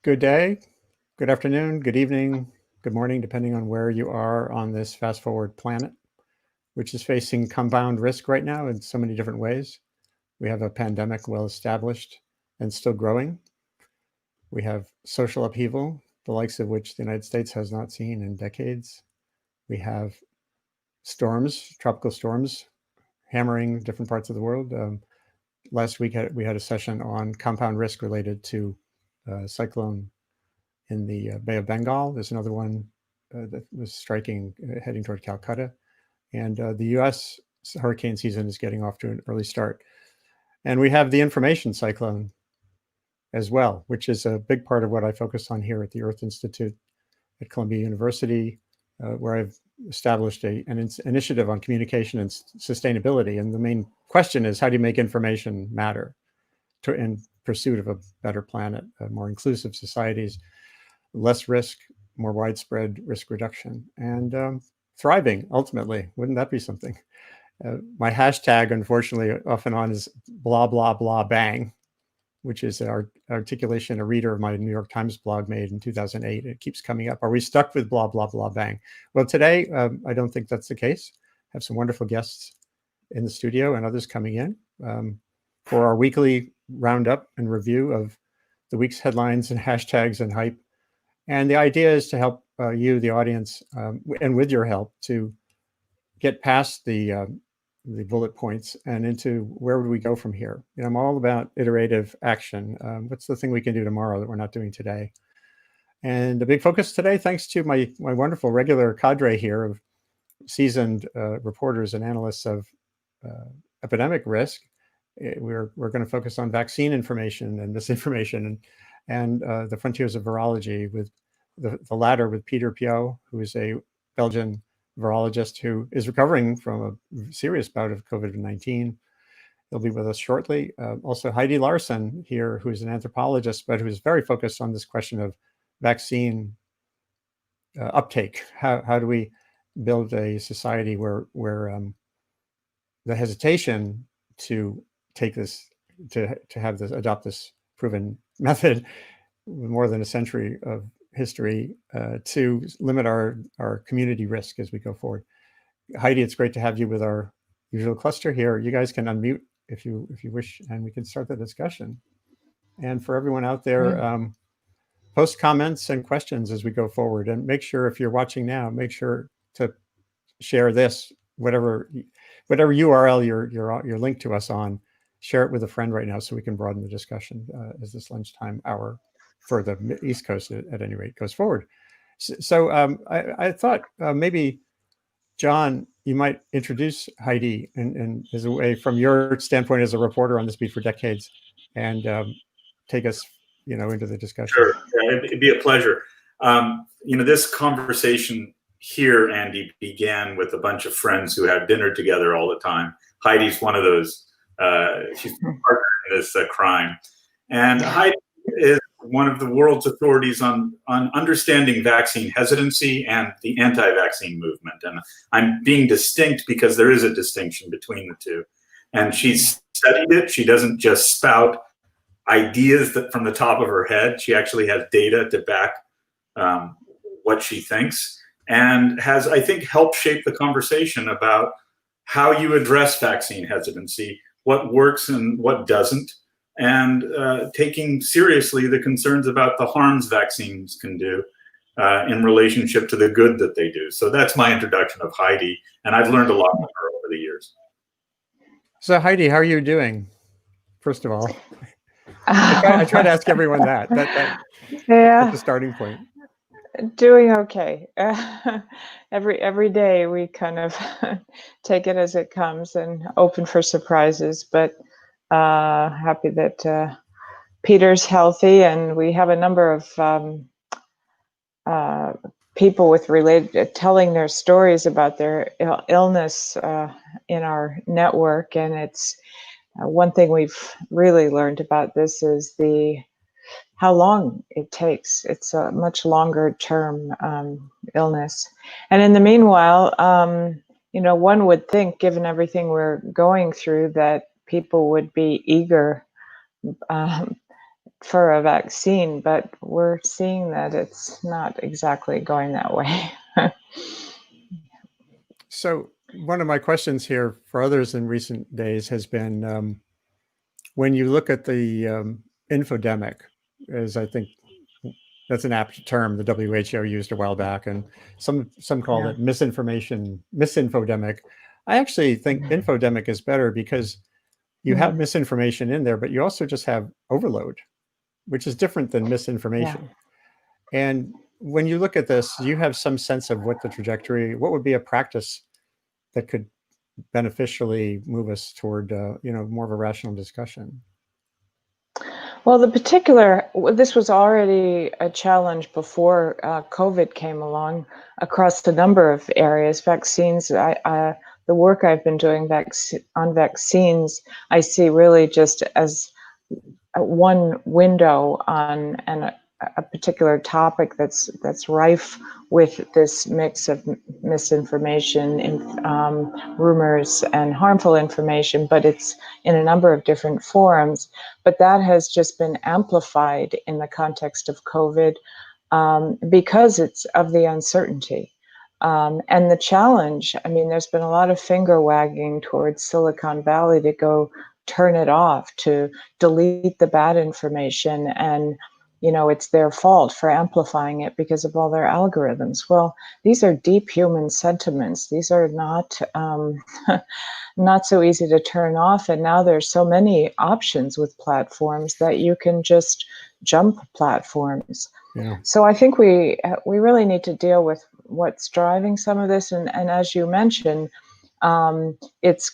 Good day, good afternoon, good evening, good morning, depending on where you are on this fast forward planet, which is facing compound risk right now in so many different ways. We have a pandemic well established and still growing. We have social upheaval, the likes of which the United States has not seen in decades. We have storms, tropical storms, hammering different parts of the world. Last week we had a session on compound risk related to cyclone in the Bay of Bengal. There's another one that was striking, heading toward Calcutta. And the US hurricane season is getting off to an early start. And we have the information cyclone as well, which is a big part of what I focus on here at the Earth Institute at Columbia University, where I've established an initiative on communication and sustainability. And the main question is, how do you make information matter in pursuit of a better planet, more inclusive societies, less risk, more widespread risk reduction, and thriving, ultimately. Wouldn't that be something? My hashtag, unfortunately, off and on is blah, blah, blah, bang, which is an articulation a reader of my New York Times blog made in 2008. It keeps coming up. Are we stuck with blah, blah, blah, bang? Well, today, I don't think that's the case. I have some wonderful guests in the studio and others coming in for our weekly roundup and review of the week's headlines and hashtags and hype. And the idea is to help you, the audience, and with your help, to get past the bullet points and into where would we go from here. You know, I'm all about iterative action. What's the thing we can do tomorrow that we're not doing today? And a big focus today, thanks to my wonderful regular cadre here of seasoned reporters and analysts of epidemic risk, we're going to focus on vaccine information and misinformation and the frontiers of virology, with the latter with Peter Piot, who is a Belgian virologist who is recovering from a serious bout of COVID-19. He'll be with us shortly. Also, Heidi Larson here, who is an anthropologist, but who is very focused on this question of vaccine uptake. How do we build a society where the hesitation to take this, to adopt this proven method with more than a century of history to limit our community risk as we go forward. Heidi, it's great to have you with our usual cluster here. You guys can unmute if you wish, and we can start the discussion. And for everyone out there, post comments and questions as we go forward, and make sure, if you're watching now, make sure to share this, whatever URL you're linked to us on. Share it with a friend right now so we can broaden the discussion as this lunchtime hour for the East Coast, at any rate, goes forward. So I thought maybe, John, you might introduce Heidi and as a way, from your standpoint as a reporter on this beat for decades, and take us, into the discussion. Sure, yeah, it'd be a pleasure. This conversation here, Andy, began with a bunch of friends who have dinner together all the time. Heidi's one of those. She's a partner in this crime. And Heidi is one of the world's authorities on understanding vaccine hesitancy and the anti-vaccine movement. And I'm being distinct because there is a distinction between the two. And she's studied it. She doesn't just spout ideas from the top of her head. She actually has data to back what she thinks, and has, I think, helped shape the conversation about how you address vaccine hesitancy, what works and what doesn't, and taking seriously the concerns about the harms vaccines can do in relationship to the good that they do. So that's my introduction of Heidi, and I've learned a lot from her over the years. So Heidi, how are you doing? First of all, I try to ask everyone that. That's the starting point. Doing okay. Every day we kind of take it as it comes and open for surprises, but happy that Peter's healthy, and we have a number of people with telling their stories about their illness in our network. And it's one thing we've really learned about this is how long it takes. It's a much longer term illness. And in the meanwhile, one would think, given everything we're going through, that people would be eager for a vaccine, but we're seeing that it's not exactly going that way. So one of my questions here for others in recent days has been, when you look at the infodemic, as I think that's an apt term the WHO used a while back, and some call Yeah. it misinfodemic. I actually think infodemic is better because you have misinformation in there, but you also just have overload, which is different than misinformation. And when you look at this, you have some sense of what the trajectory, what would be a practice that could beneficially move us toward, more of a rational discussion. Well, this was already a challenge before COVID came along across a number of areas. Vaccines, the work I've been doing on vaccines, I see really just as one window on a particular topic that's rife with this mix of misinformation, rumors, and harmful information, but it's in a number of different forms. But that has just been amplified in the context of COVID because it's of the uncertainty. And the challenge, I mean, there's been a lot of finger wagging towards Silicon Valley to go turn it off, to delete the bad information, and it's their fault for amplifying it because of all their algorithms. Well, these are deep human sentiments. These are not not so easy to turn off. And now there's so many options with platforms that you can just jump platforms. Yeah. So I think we really need to deal with what's driving some of this. And as you mentioned, it's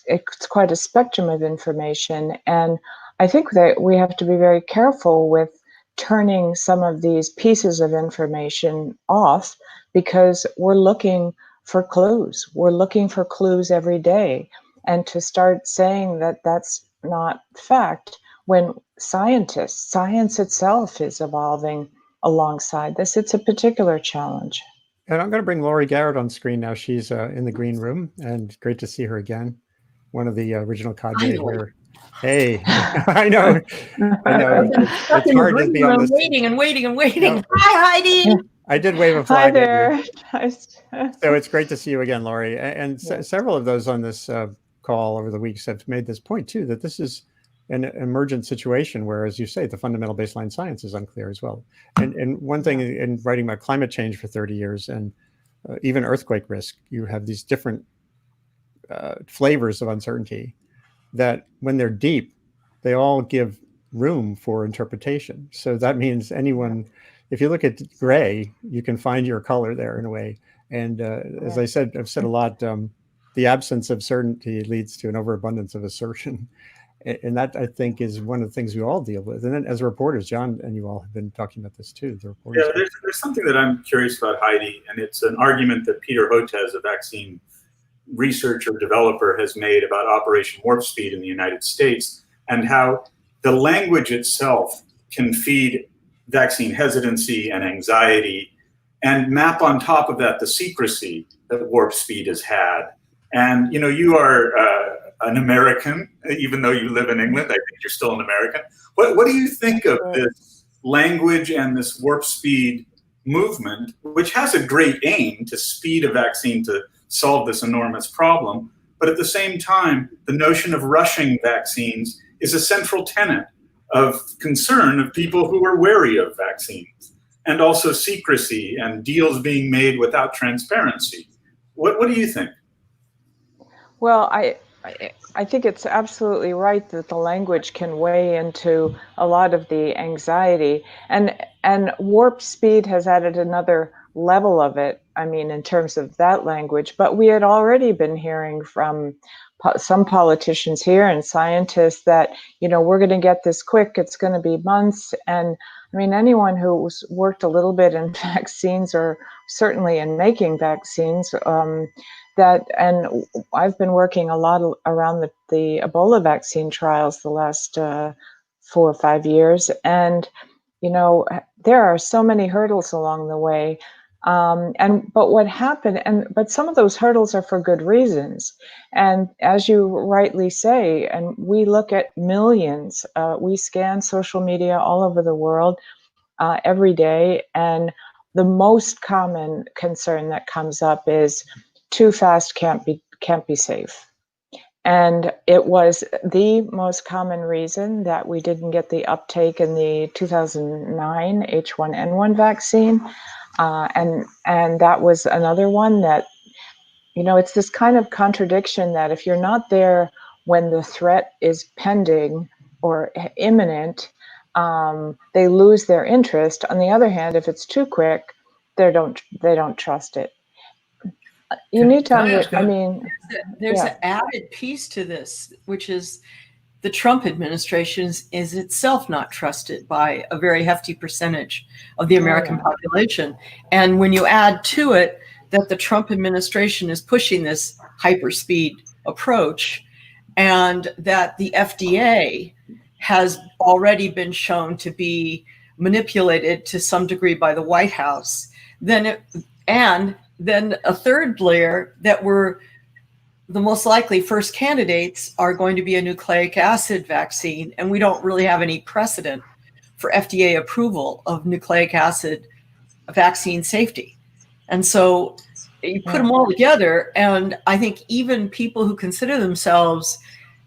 quite a spectrum of information. And I think that we have to be very careful with turning some of these pieces of information off, because we're looking for clues. We're looking for clues every day. And to start saying that that's not fact, when science itself is evolving alongside this, it's a particular challenge. And I'm going to bring Laurie Garrett on screen now. She's in the green room, and great to see her again. One of the original cadre here. Hey, I know. It's hard to be on this. Waiting. No. Hi, Heidi. I did wave a flag. Hi there. So it's great to see you again, Laurie. And several of those on this call over the weeks have made this point too, that this is an emergent situation where, as you say, the fundamental baseline science is unclear as well. And one thing in writing about climate change for 30 years and even earthquake risk, you have these different flavors of uncertainty that when they're deep, they all give room for interpretation. So that means anyone, if you look at gray, you can find your color there in a way. And as I've said a lot, the absence of certainty leads to an overabundance of assertion. And that, I think, is one of the things we all deal with. And then as reporters, John and you all have been talking about this too. The reporters. Yeah, there's something that I'm curious about, Heidi, and it's an argument that Peter Piot, a vaccine researcher, developer, has made about Operation Warp Speed in the United States, and how the language itself can feed vaccine hesitancy and anxiety and map on top of that the secrecy that Warp Speed has had. And, you are an American, even though you live in England. I think you're still an American. What do you think of this language and this Warp Speed movement, which has a great aim to speed a vaccine to solve this enormous problem, but at the same time, the notion of rushing vaccines is a central tenet of concern of people who are wary of vaccines, and also secrecy and deals being made without transparency. What do you think? Well, I think it's absolutely right that the language can weigh into a lot of the anxiety, and Warp Speed has added another level of it, I mean, in terms of that language. But we had already been hearing from some politicians here and scientists that, we're going to get this quick, it's going to be months. And I mean, anyone who's worked a little bit in vaccines, or certainly in making vaccines, and I've been working a lot around the Ebola vaccine trials the last 4 or 5 years. And, there are so many hurdles along the way. But what happened, but some of those hurdles are for good reasons. And as you rightly say, and we look at millions, we scan social media all over the world every day, and the most common concern that comes up is too fast can't be safe. And it was the most common reason that we didn't get the uptake in the 2009 H1N1 vaccine. And that was another one that, it's this kind of contradiction that if you're not there when the threat is pending or imminent, they lose their interest. On the other hand, if it's too quick, they don't trust it. You need to understand. There's an added piece to this, which is the Trump administration is itself not trusted by a very hefty percentage of the American population. And when you add to it that the Trump administration is pushing this hyperspeed approach, and that the FDA has already been shown to be manipulated to some degree by the White House, then a third layer that we're the most likely first candidates are going to be a nucleic acid vaccine, and we don't really have any precedent for FDA approval of nucleic acid vaccine safety. And so you put them all together, and I think even people who consider themselves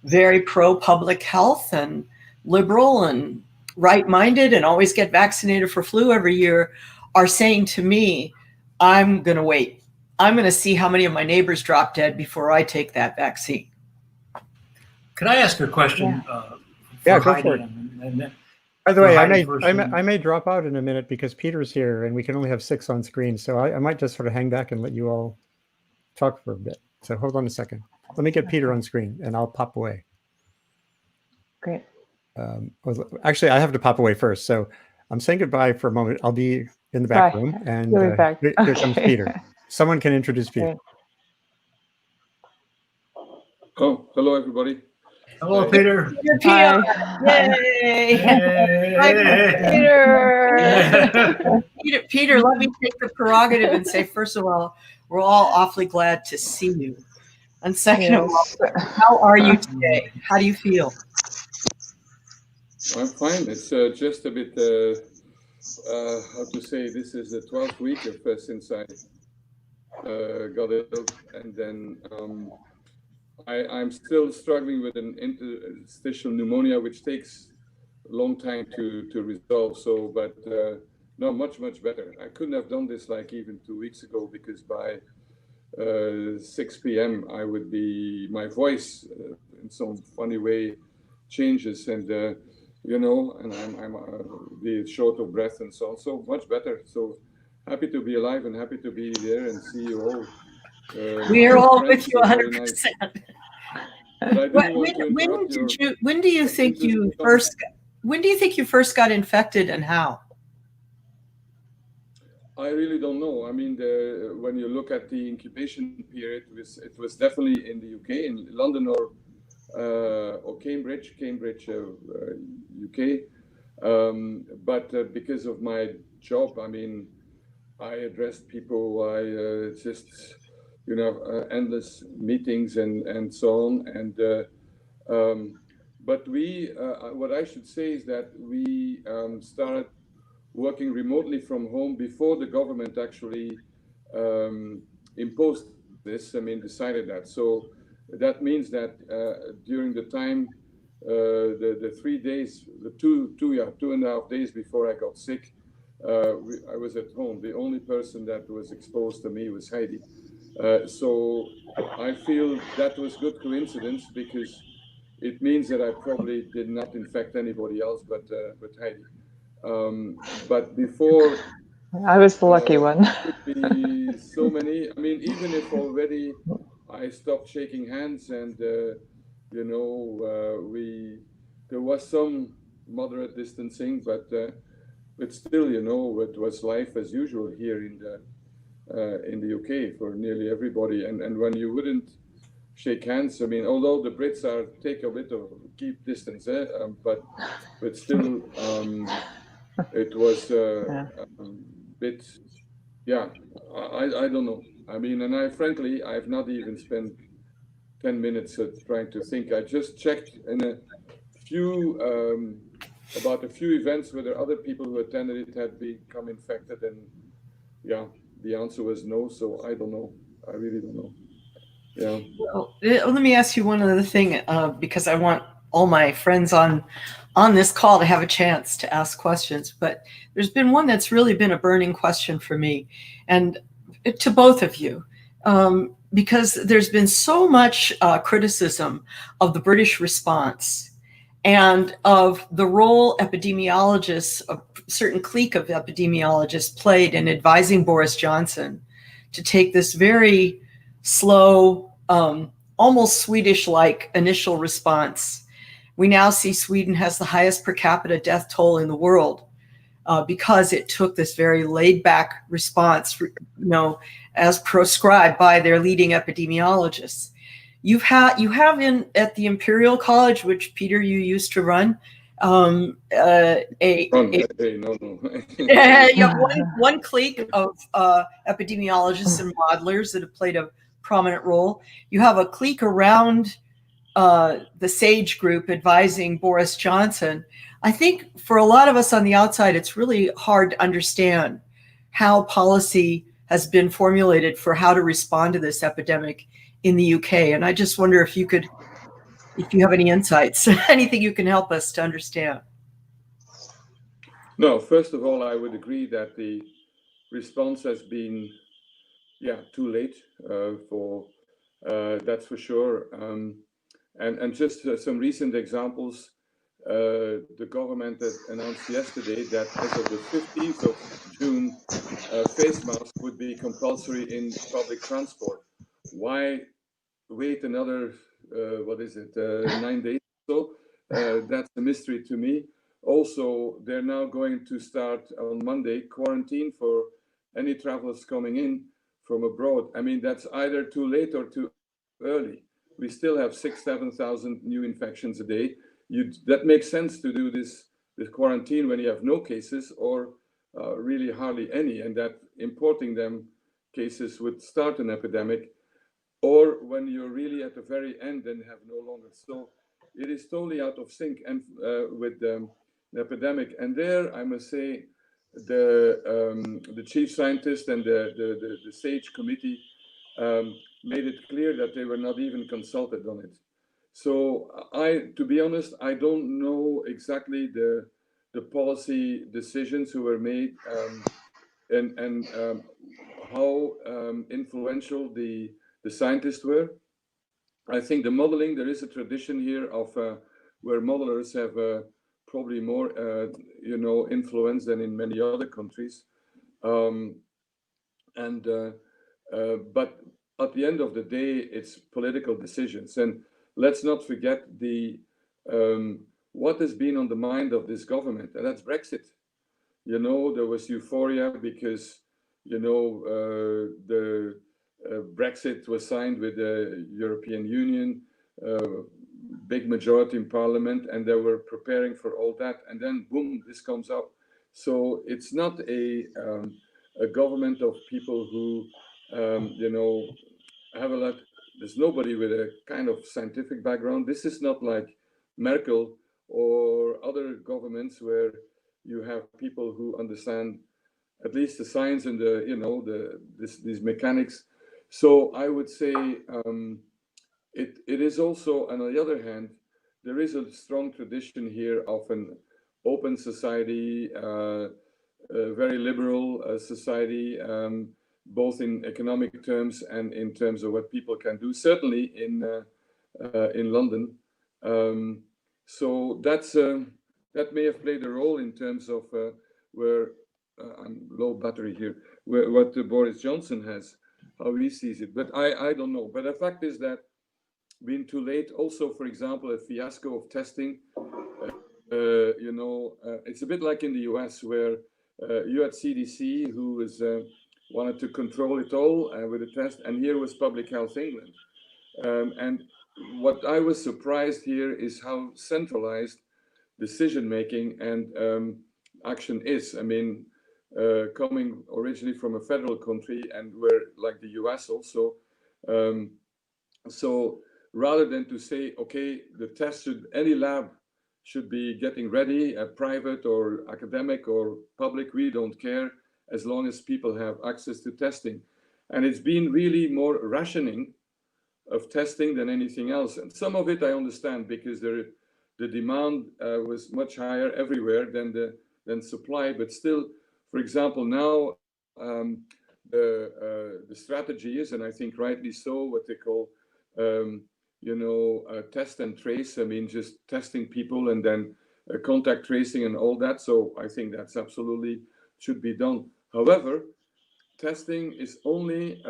very pro-public health and liberal and right-minded and always get vaccinated for flu every year are saying to me, I'm going to wait. I'm going to see how many of my neighbors drop dead before I take that vaccine. Could I ask a question? Go Heidi for it. And by the way, Heidi I may drop out in a minute because Peter's here and we can only have 6 on screen. So I might just sort of hang back and let you all talk for a bit. So hold on a second. Let me get Peter on screen and I'll pop away. Great. Actually, I have to pop away first. So I'm saying goodbye for a moment. I'll be in the back room. And here comes Peter. Someone can introduce Peter. Okay. Oh, hello, everybody. hello, Peter. Peter Piot. Yay! Peter, let me take the prerogative and say, first of all, we're all awfully glad to see you. And second of all, how are you today? How do you feel? I'm fine. It's just a bit, how to say, this is the 12th week since I got ill, and then I'm still struggling with an interstitial pneumonia, which takes a long time to resolve. So, but no, much better. I couldn't have done this like even 2 weeks ago, because by 6 p.m. I would be, my voice in some funny way changes, and and I'm be short of breath and so on. So much better. So happy to be alive and happy to be there and see you all. We are all with you 100%. When do you think you first got infected, and how? I really don't know. I mean, when you look at the incubation period, it was definitely in the UK, in London or Cambridge, UK. But because of my job, I mean, I addressed people. I just, endless meetings and so on. And but we, what I should say is that we started working remotely from home before the government actually imposed this. I mean, decided that. So that means that during the time, the 3 days, the two and a half days before I got sick, I was at home. The only person that was exposed to me was Heidi. So I feel that was good coincidence, because it means that I probably did not infect anybody else but Heidi. But before, I was the lucky one. Could be so many. I mean, even if already I stopped shaking hands, and there was some moderate distancing, but still, it was life as usual here in the UK for nearly everybody. And when you wouldn't shake hands, I mean, although the Brits take a bit of keep distance, but still, it was a bit yeah, I don't know. I mean, and frankly, I've not even spent 10 minutes trying to think. I just checked in a few about a few events whether other people who attended it had become infected, and yeah, the answer was no. So I don't know. I really don't know. Yeah. Well, let me ask you one other thing, because I want all my friends on this call to have a chance to ask questions. But there's been one that's really been a burning question for me, and to both of you, because there's been so much criticism of the British response and of the role epidemiologists, a certain clique of epidemiologists, played in advising Boris Johnson to take this very slow, almost Swedish-like initial response. We now see Sweden has the highest per capita death toll in the world because it took this very laid-back response, as prescribed by their leading epidemiologists. You have at the Imperial College, which Peter you used to run, you have one clique of epidemiologists and modelers that have played a prominent role. You have a clique around the SAGE group advising Boris Johnson. I think for a lot of us on the outside, it's really hard to understand how policy has been formulated for how to respond to this epidemic in the UK. And I just wonder if you have any insights, anything you can help us to understand. No, first of all, I would agree that the response has been, too late that's for sure. And just some recent examples. The government has announced yesterday that as of the 15th of June, face masks would be compulsory in public transport. Why wait another, 9 days or so? That's a mystery to me. Also, they're now going to start on Monday quarantine for any travelers coming in from abroad. I mean, that's either too late or too early. We still have 6,000-7,000 new infections a day. That makes sense to do this quarantine when you have no cases or really hardly any, and that importing them cases would start an epidemic, or when you're really at the very end and have no longer. So it is totally out of sync and with the epidemic. And there, I must say, the chief scientist and the SAGE committee made it clear that they were not even consulted on it. So to be honest, I don't know exactly the policy decisions who were made and how influential the scientists were. I think the modeling, there is a tradition here of where modelers have probably more influence than in many other countries. But at the end of the day, it's political decisions. And let's not forget what has been on the mind of this government, and that's Brexit. There was euphoria because, the Brexit was signed with the European Union, big majority in parliament, and they were preparing for all that. And then, boom, this comes up. So it's not a government of people who, have a lot. There's nobody with a kind of scientific background. This is not like Merkel or other governments where you have people who understand at least the science and these mechanics. So I would say it is also, on the other hand, there is a strong tradition here of an open society, a very liberal society, both in economic terms and in terms of what people can do. Certainly in London. So that may have played a role in terms of where I'm low battery here, what Boris Johnson has, how he sees it. But I don't know. But the fact is that being too late, also, for example, a fiasco of testing, it's a bit like in the US where you had CDC who was wanted to control it all with a test, and here was Public Health England. And what I was surprised here is how centralized decision-making and action is. I mean, coming originally from a federal country, and we're like the US also. So rather than to say, okay, the test should, any lab should be getting ready, private or academic or public, we don't care, as long as people have access to testing. And it's been really more rationing of testing than anything else. And some of it I understand, because the demand was much higher everywhere than supply. But still, for example, now the strategy is, and I think rightly so, what they call test and trace. I mean, just testing people and then contact tracing and all that. So I think that's absolutely should be done. However, testing is only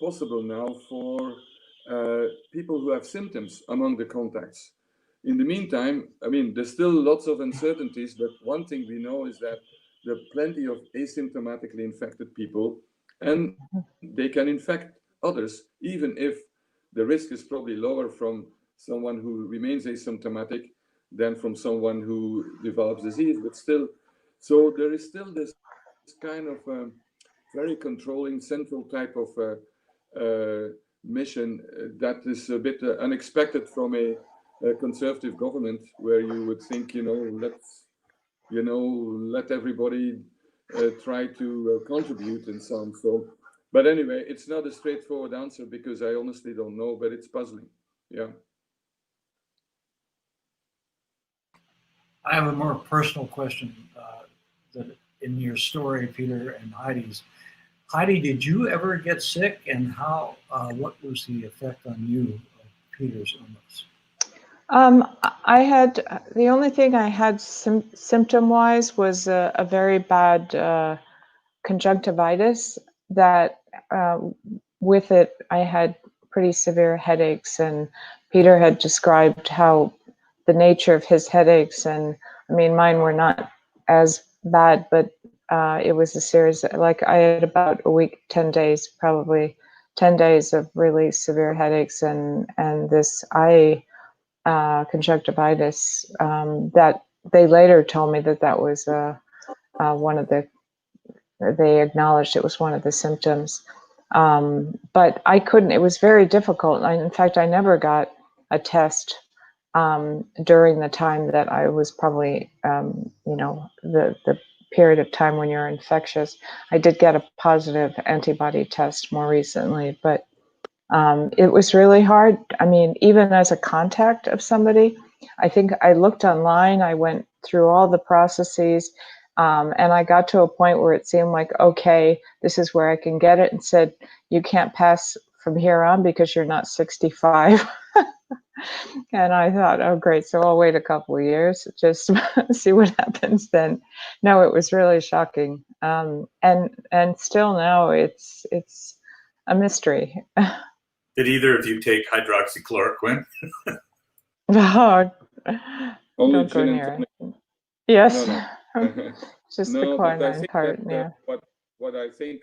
possible now for people who have symptoms among the contacts. In the meantime, I mean, there's still lots of uncertainties, but one thing we know is that there are plenty of asymptomatically infected people, and they can infect others, even if the risk is probably lower from someone who remains asymptomatic than from someone who develops disease. But still, so there is still this kind of very controlling central type of mission that is a bit unexpected from a conservative government, where you would think, let everybody try to contribute and so on. So, but anyway, it's not a straightforward answer, because I honestly don't know, but it's puzzling. Yeah. I have a more personal question that in your story, Peter and Heidi's. Heidi, did you ever get sick, and how? What was the effect on you of Peter's illness? I had, the only thing I had symptom-wise was a very bad conjunctivitis that with it, I had pretty severe headaches, and Peter had described how the nature of his headaches, and I mean, mine were not as bad, but it was a series, like I had about a week, 10 days, probably 10 days of really severe headaches, and this eye conjunctivitis that they later told me that was one of the, they acknowledged it was one of the symptoms. But I couldn't, it was very difficult. In fact, I never got a test during the time that I was probably, the period of time when you're infectious. I did get a positive antibody test more recently, but it was really hard. I mean, even as a contact of somebody, I think I looked online, I went through all the processes, and I got to a point where it seemed like, okay, this is where I can get it, and said, you can't pass from here on because you're not 65. And I thought, oh, great. So I'll wait a couple of years, just see what happens then. No, it was really shocking. And still now it's a mystery. Did either of you take hydroxychloroquine? No, Only don't go gin and near tonic. it. Yes, No. just No, the but I quinine think part, that, yeah. what I think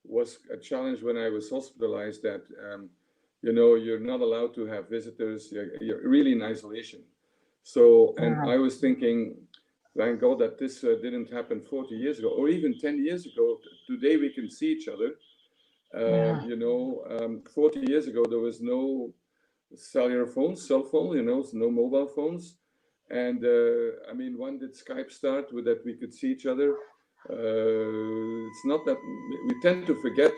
was a challenge when I was hospitalized, that you're not allowed to have visitors. You're really in isolation. So, and I was thinking, thank God that this didn't happen 40 years ago, or even 10 years ago. Today we can see each other. 40 years ago there was no cellular phones, cell phone, no mobile phones. And I mean, when did Skype start with that we could see each other? It's not that we tend to forget,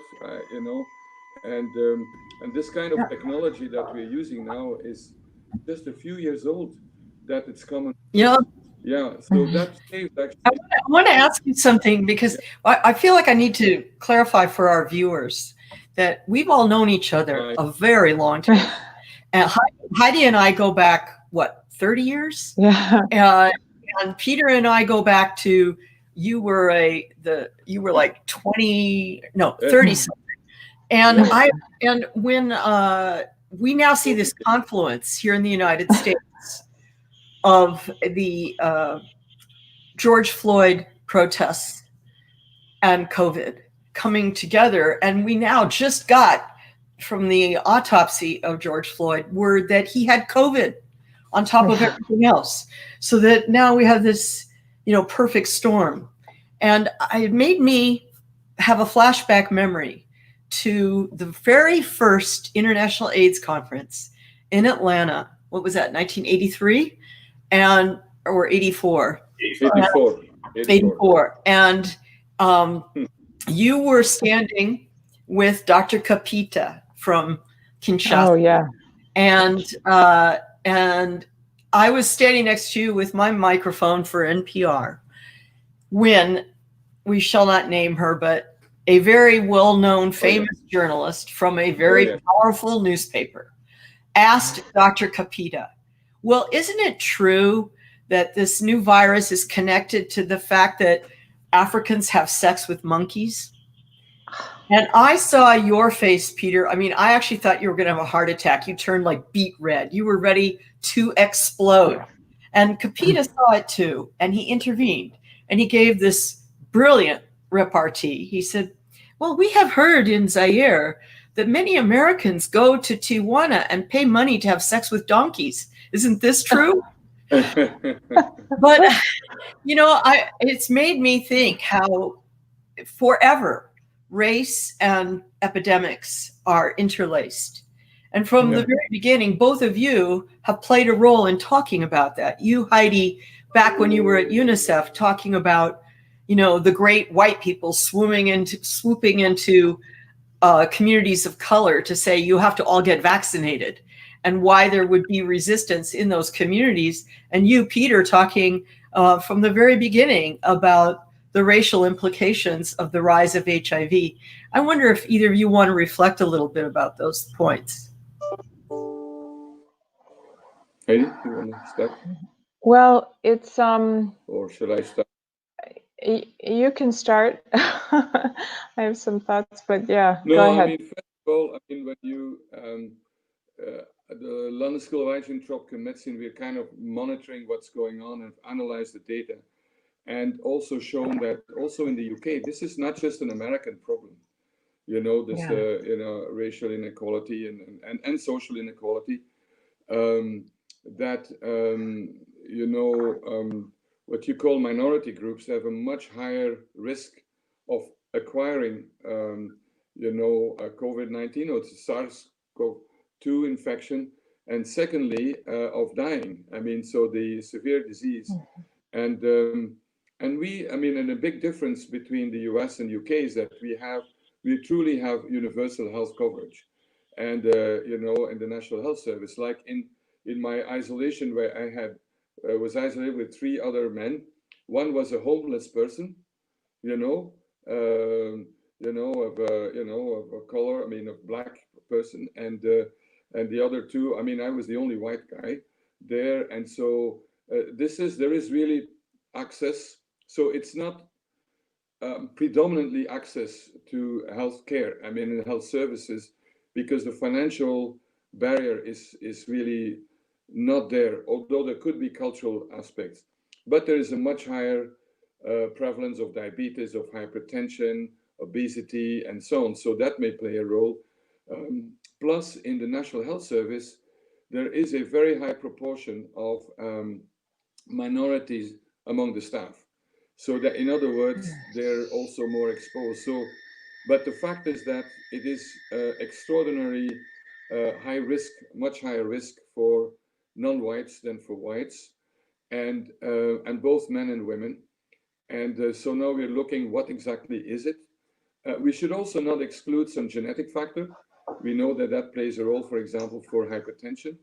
and this kind of technology that we're using now is just a few years old that it's common. Yeah. Yeah. So that saves actually. I want to ask you something, because I feel like I need to clarify for our viewers that we've all known each other a very long time. And Heidi and I go back, 30 years? Yeah. And Peter and I go back to, you were like 30 something. And and when we now see this confluence here in the United States of the George Floyd protests and COVID coming together, and we now just got from the autopsy of George Floyd word that he had COVID on top of everything else, so that now we have this perfect storm. And it made me have a flashback memory to the very first International AIDS Conference in Atlanta. What was that, 1983? Or 84? 84. And you were standing with Dr. Capita from Kinshasa. Oh, yeah. And I was standing next to you with my microphone for NPR when, we shall not name her, but a very well-known, famous journalist from a very powerful newspaper asked Dr. Capita, well, isn't it true that this new virus is connected to the fact that Africans have sex with monkeys? And I saw your face, Peter. I mean, I actually thought you were going to have a heart attack. You turned like beet red. You were ready to explode. And Capita saw it too, and he intervened. And he gave this brilliant repartee. He said, well, we have heard in Zaire that many Americans go to Tijuana and pay money to have sex with donkeys. Isn't this true? But, you know, it's made me think how forever race and epidemics are interlaced. And from the very beginning, both of you have played a role in talking about that. You, Heidi, back when you were at UNICEF, talking about, you know, the great white people swooping into communities of color to say you have to all get vaccinated, and why there would be resistance in those communities. And you, Peter, talking from the very beginning about the racial implications of the rise of HIV. I wonder if either of you want to reflect a little bit about those points. Heidi, you want to start? Well, it's Or should I start? You can start. I have some thoughts, but yeah, No, go ahead. I mean, first of all, I mean, when you at the London School of Hygiene and Tropical Medicine, we're kind of monitoring what's going on and analyze the data, and also shown that also in the UK, this is not just an American problem. You know, this you know, racial inequality and social inequality. That you know, what you call minority groups have a much higher risk of acquiring, you know, COVID-19 or SARS-CoV-2 infection, and secondly, of dying. I mean, so the severe disease, and we, I mean, and a big difference between the US and UK is that we truly have universal health coverage, and you know, in the National Health Service, like in my isolation where I had was isolated with 3 other men. One was a homeless person, you know, of a color, I mean, a black person, and the other 2, I mean, I was the only white guy there, and so there is really access. So it's not predominantly access to health care, I mean, in health services, because the financial barrier is really not there, although there could be cultural aspects. But there is a much higher prevalence of diabetes, of hypertension, obesity, and so on. So that may play a role. Plus, in the National Health Service, there is a very high proportion of minorities among the staff. So that, in other words, they're also more exposed. So, but the fact is that it is extraordinary high risk, much higher risk for non-whites than for whites, and both men and women. And so now we're looking, what exactly is it? We should also not exclude some genetic factor. We know that that plays a role, for example, for hypertension,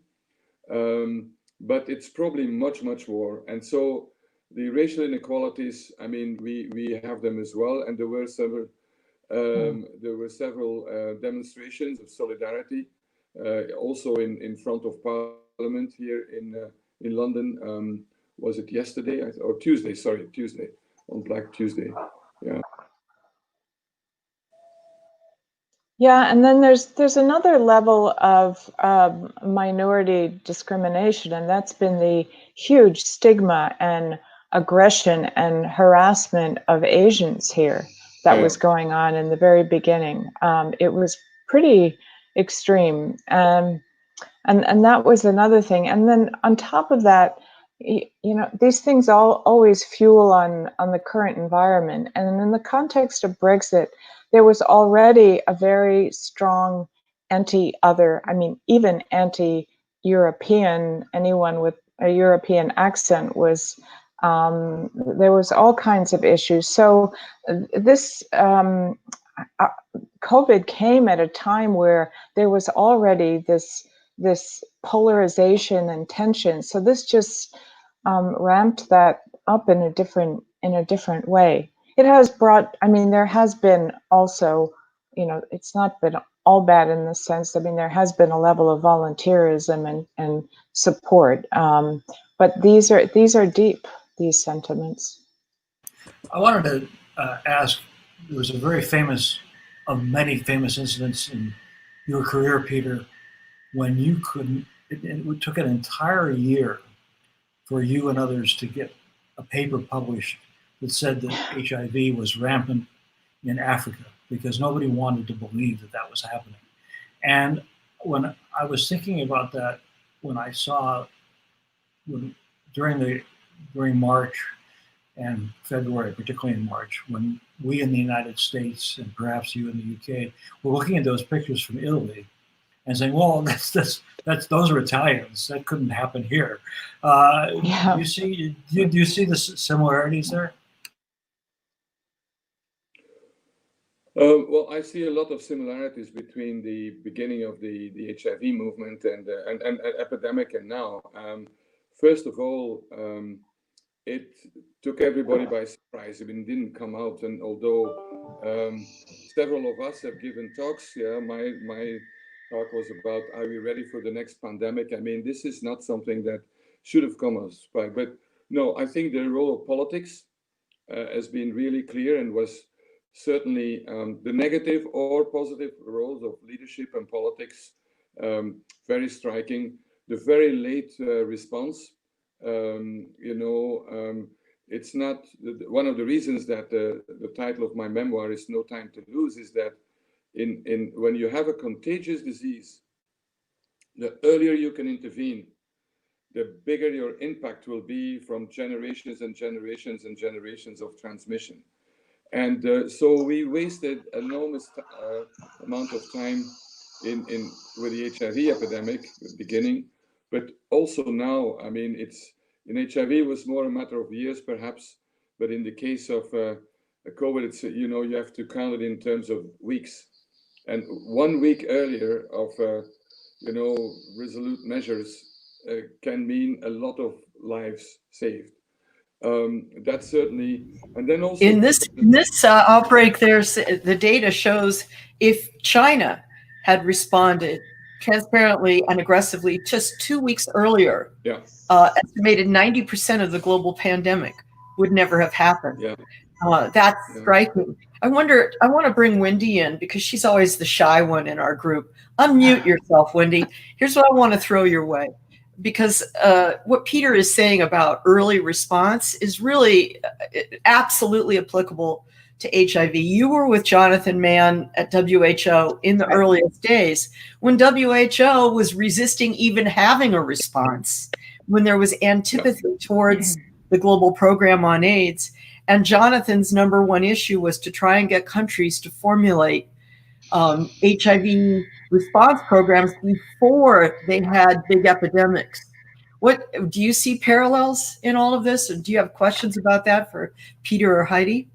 but it's probably much, much more. And so the racial inequalities, I mean, we have them as well. And there were several demonstrations of solidarity, also in front of Parliament here in London. Was it yesterday or Tuesday? Sorry, Tuesday, on Black Tuesday. Yeah. Yeah, and then there's another level of minority discrimination, and that's been the huge stigma and aggression and harassment of Asians here that was going on in the very beginning. It was pretty extreme, and that was another thing. And then on top of that, these things always fuel on the current environment. And in the context of Brexit, there was already a very strong anti-other, even anti-European. Anyone with a European accent was, there was all kinds of issues. So this COVID came at a time where there was already this polarization and tension. So this just ramped that up in a different way. It has brought, there has been also, it's not been all bad in the sense, there has been a level of volunteerism and support. But these are deep, these sentiments. I wanted to ask, there was a very famous, of many famous incidents in your career, Peter, when you couldn't, it took an entire year for you and others to get a paper published that said that HIV was rampant in Africa, because nobody wanted to believe that that was happening. And when I was thinking about that, when I saw during March and February, particularly in March, when we in the United States and perhaps you in the UK were looking at those pictures from Italy and saying, "Well, those are Italians. That couldn't happen here." Yeah. Do you see the similarities there? Well, I see a lot of similarities between the beginning of the HIV movement and epidemic and now. First of all, it took everybody by surprise. It didn't come out, and although several of us have given talks, my talk was about, are we ready for the next pandemic? This is not something that should have come us by. But no, I think the role of politics has been really clear and was certainly the negative or positive roles of leadership and politics, very striking. The very late response, it's not one of the reasons that the title of my memoir is No Time to Lose, is that when you have a contagious disease, the earlier you can intervene, the bigger your impact will be from generations and generations and generations of transmission. And so we wasted enormous amount of time with the HIV epidemic at the beginning, but also now, it's in HIV it was more a matter of years perhaps, but in the case of COVID, it's you have to count it in terms of weeks, and 1 week earlier of resolute measures can mean a lot of lives saved. That's certainly, and then also in this outbreak, the data shows if China had responded transparently and aggressively just 2 weeks earlier, estimated 90% of the global pandemic would never have happened. That's striking. I want to bring Wendy in because she's always the shy one in our group. Unmute yourself, Wendy. Here's what I want to throw your way. Because what Peter is saying about early response is really absolutely applicable to HIV. You were with Jonathan Mann at WHO in the earliest days when WHO was resisting even having a response, when there was antipathy towards the global program on AIDS. And Jonathan's number one issue was to try and get countries to formulate HIV response programs before they had big epidemics. What do you see parallels in all of this? And do you have questions about that for Peter or Heidi?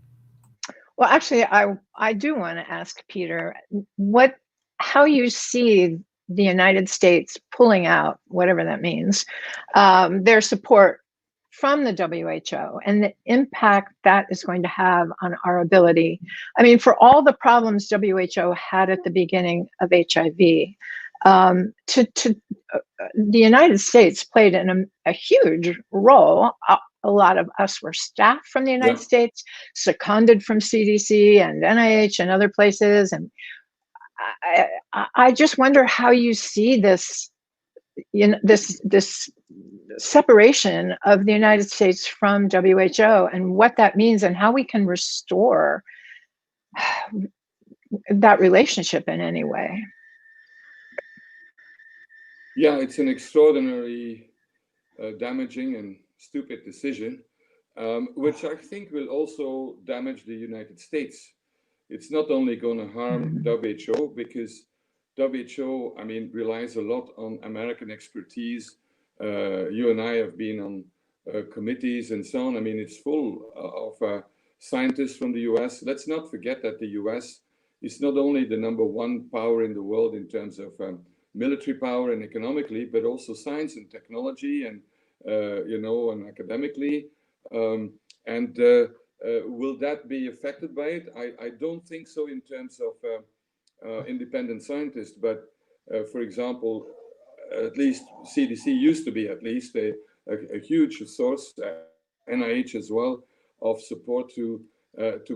Well, actually, I do want to ask Peter how you see the United States pulling out, whatever that means, their support from the WHO and the impact that is going to have on our ability. For all the problems WHO had at the beginning of HIV, the United States played a huge role. A lot of us were staff from the United States, seconded from CDC and NIH and other places. And I just wonder how you see this, this separation of the United States from WHO and what that means and how we can restore that relationship in any way. Yeah, it's an extraordinarily damaging and stupid decision, which I think will also damage the United States. It's not only going to harm WHO, because WHO, I mean, relies a lot on American expertise. You and I have been on committees and so on. I mean, it's full of scientists from the US. Let's not forget that the US is not only the #1 power in the world in terms of military power and economically, but also science and technology and, and academically. Will that be affected by it? I don't think so in terms of independent scientists, but for example, at least CDC used to be at least a huge source, NIH as well, of support to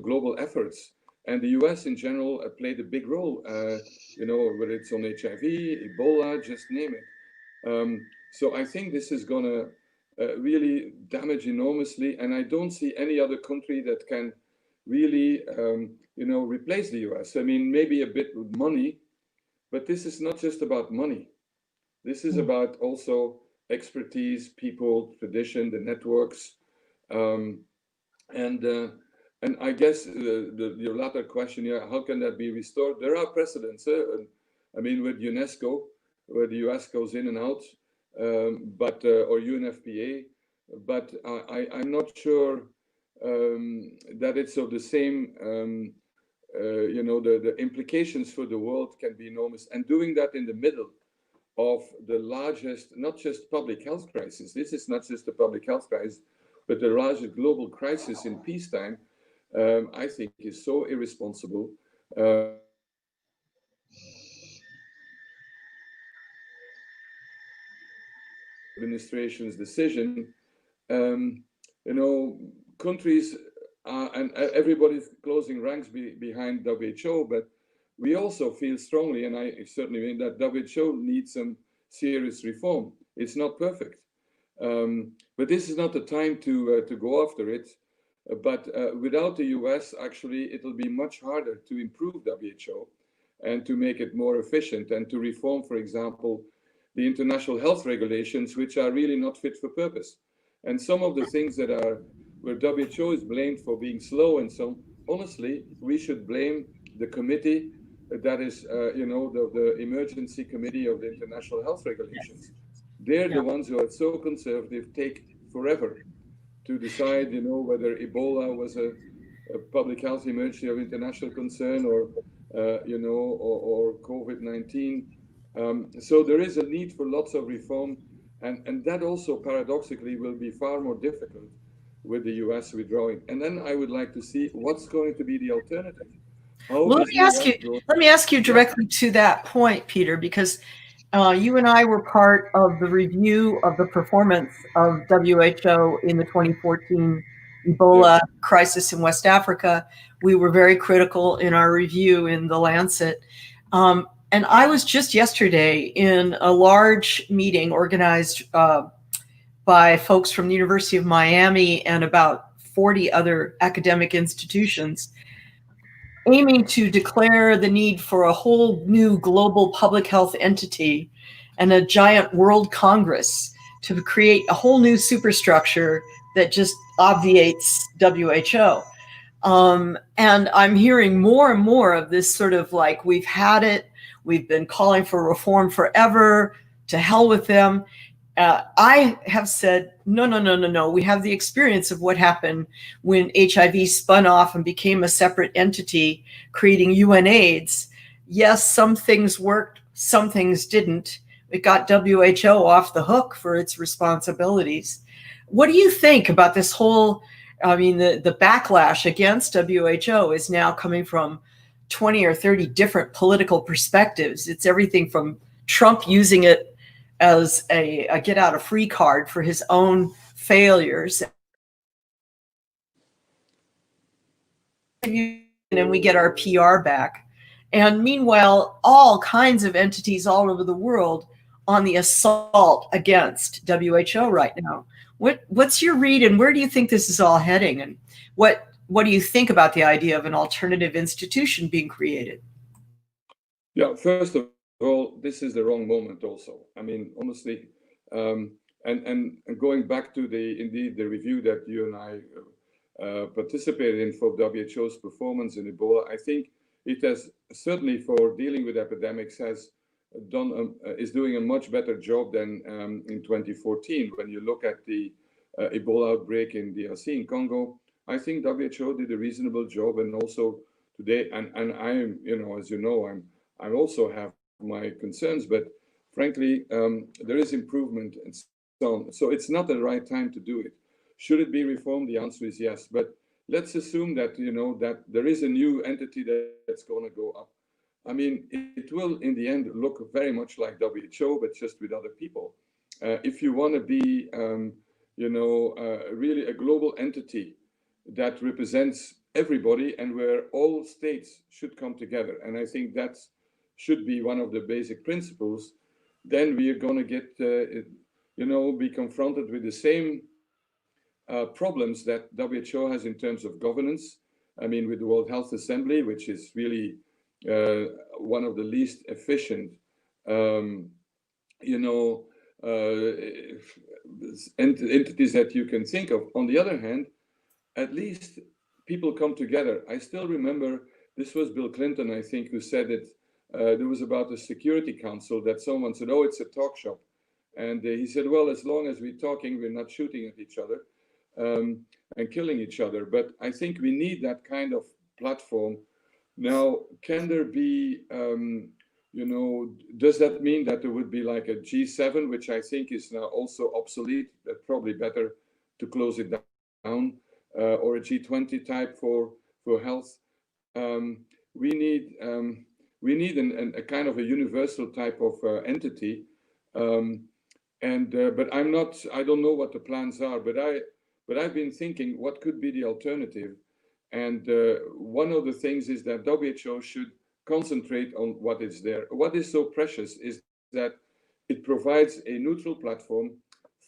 global efforts. And the US in general played a big role, whether it's on HIV, Ebola, just name it. So I think this is going to really damage enormously. And I don't see any other country that can really, replace the US. I mean, maybe a bit with money, but this is not just about money. This is about also expertise, people, tradition, the networks. And I guess your latter question, how can that be restored? There are precedents. I mean, with UNESCO, where the US goes in and out, or UNFPA, but I'm not sure that it's of the same, the implications for the world can be enormous. And doing that in the middle of the largest, not just public health crisis, this is not just a public health crisis, but the largest global crisis in peacetime, I think is so irresponsible. Administration's decision, countries and everybody's closing ranks behind WHO, but we also feel strongly, and I certainly mean that WHO needs some serious reform. It's not perfect, but this is not the time to go after it. But without the US, actually, it'll be much harder to improve WHO and to make it more efficient and to reform, for example, the international health regulations, which are really not fit for purpose. And some of the things that are where WHO is blamed for being slow and so on, honestly, we should blame the committee that is, the emergency committee of the international health regulations. They're the ones who are so conservative, take forever to decide, whether Ebola was a public health emergency of international concern or COVID-19. So there is a need for lots of reform, and that also paradoxically will be far more difficult with the US withdrawing. And then I would like to see what's going to be the alternative. Let me ask you directly to that point, Peter, because you and I were part of the review of the performance of WHO in the 2014 Ebola crisis in West Africa. We were very critical in our review in The Lancet. And I was just yesterday in a large meeting organized by folks from the University of Miami and about 40 other academic institutions, aiming to declare the need for a whole new global public health entity and a giant world congress to create a whole new superstructure that just obviates WHO. And I'm hearing more and more of this sort of like, we've had it, we've been calling for reform forever, to hell with them. I have said, no. We have the experience of what happened when HIV spun off and became a separate entity, creating UNAIDS. Yes, some things worked, some things didn't. It got WHO off the hook for its responsibilities. What do you think about this whole, the backlash against WHO is now coming from 20 or 30 different political perspectives. It's everything from Trump using it as a get out of free card for his own failures. And then we get our PR back. And meanwhile, all kinds of entities all over the world on the assault against WHO right now. What's your read, and where do you think this is all heading? And what do you think about the idea of an alternative institution being created? Yeah, first of all, this is the wrong moment also. I mean, honestly, And going back to the review that you and I participated in for WHO's performance in Ebola, I think it has certainly, for dealing with epidemics, is doing a much better job than in 2014. When you look at the Ebola outbreak in DRC, in Congo, I think WHO did a reasonable job. And also today, and I'm, as you know, I also have my concerns, but frankly, there is improvement and so on. So it's not the right time to do it. Should it be reformed? The answer is yes. But let's assume that, that there is a new entity that's going to go up. I mean, it will in the end look very much like WHO, but just with other people. If you want to be, really a global entity that represents everybody and where all states should come together, and I think that should be one of the basic principles, then we are going to get, be confronted with the same problems that WHO has in terms of governance. I mean, with the World Health Assembly, which is really one of the least efficient, entities that you can think of. On the other hand, at least people come together. I still remember, this was Bill Clinton, I think, who said it. There was about a Security Council that someone said, oh, it's a talk shop. And he said, well, as long as we're talking, we're not shooting at each other and killing each other. But I think we need that kind of platform. Now, can there be, does that mean that there would be like a G7, which I think is now also obsolete, probably better to close it down, or a G20 type for health? We need a kind of a universal type of entity. But I don't know what the plans are, but I've been thinking, what could be the alternative? And one of the things is that WHO should concentrate on what is there. What is so precious is that it provides a neutral platform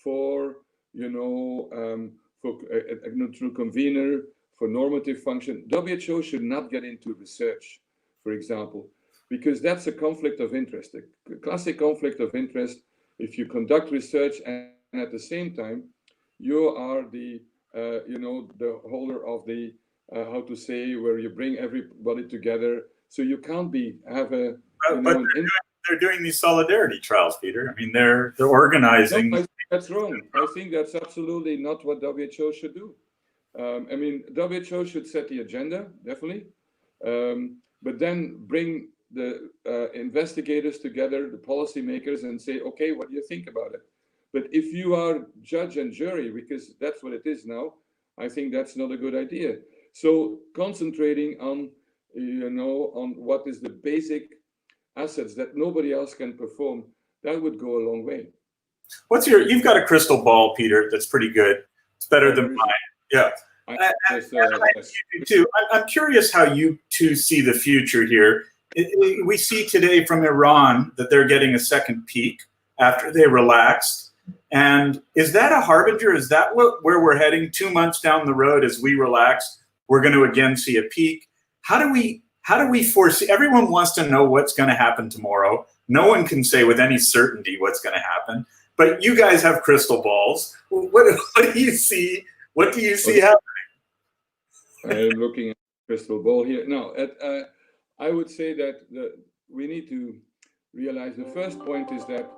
for, for a neutral convener, for normative function. WHO should not get into research, for example, because that's a conflict of interest, a classic conflict of interest. If you conduct research and at the same time, you are the, the holder of the, where you bring everybody together. So you can't have a. But they're doing these solidarity trials, Peter. I mean, they're organizing. No, that's wrong. I think that's absolutely not what WHO should do. I mean, WHO should set the agenda, definitely, but then bring the investigators together, the policymakers, and say, okay, what do you think about it? But if you are judge and jury, because that's what it is now, I think that's not a good idea. So concentrating on, on what is the basic assets that nobody else can perform, that would go a long way. You've got a crystal ball, Peter, that's pretty good. It's better than mine. Yeah. I'm curious how you two see the future here. We see today from Iran that they're getting a second peak after they relaxed. And is that a harbinger? Is that where we're heading 2 months down the road as we relax? We're going to again see a peak. How do we foresee? Everyone wants to know what's going to happen tomorrow. No one can say with any certainty what's going to happen. But you guys have crystal balls. What do you see? What do you see happening? I'm looking at the crystal ball here. No, I would say that we need to realize the first point is that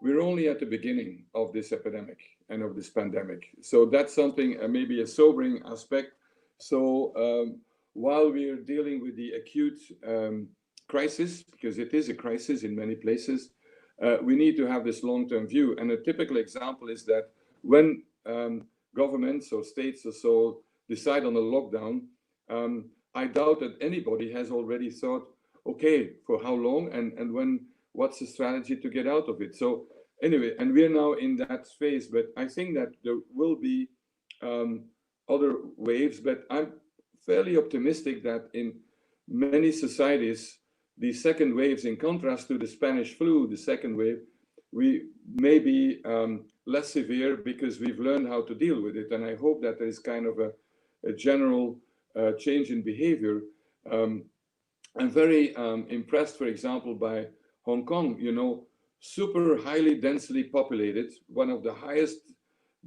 we're only at the beginning of this epidemic and of this pandemic. So that's something, maybe a sobering aspect. So while we're dealing with the acute crisis, because it is a crisis in many places, we need to have this long-term view. And a typical example is that when governments or states or so decide on a lockdown, I doubt that anybody has already thought, okay, for how long and what's the strategy to get out of it? So anyway, and we're now in that phase, but I think that there will be other waves, but I'm fairly optimistic that in many societies, the second waves, in contrast to the Spanish flu, the second wave, we may be less severe because we've learned how to deal with it. And I hope that there is kind of a general change in behavior. I'm very impressed, for example, by Hong Kong. super highly densely populated, one of the highest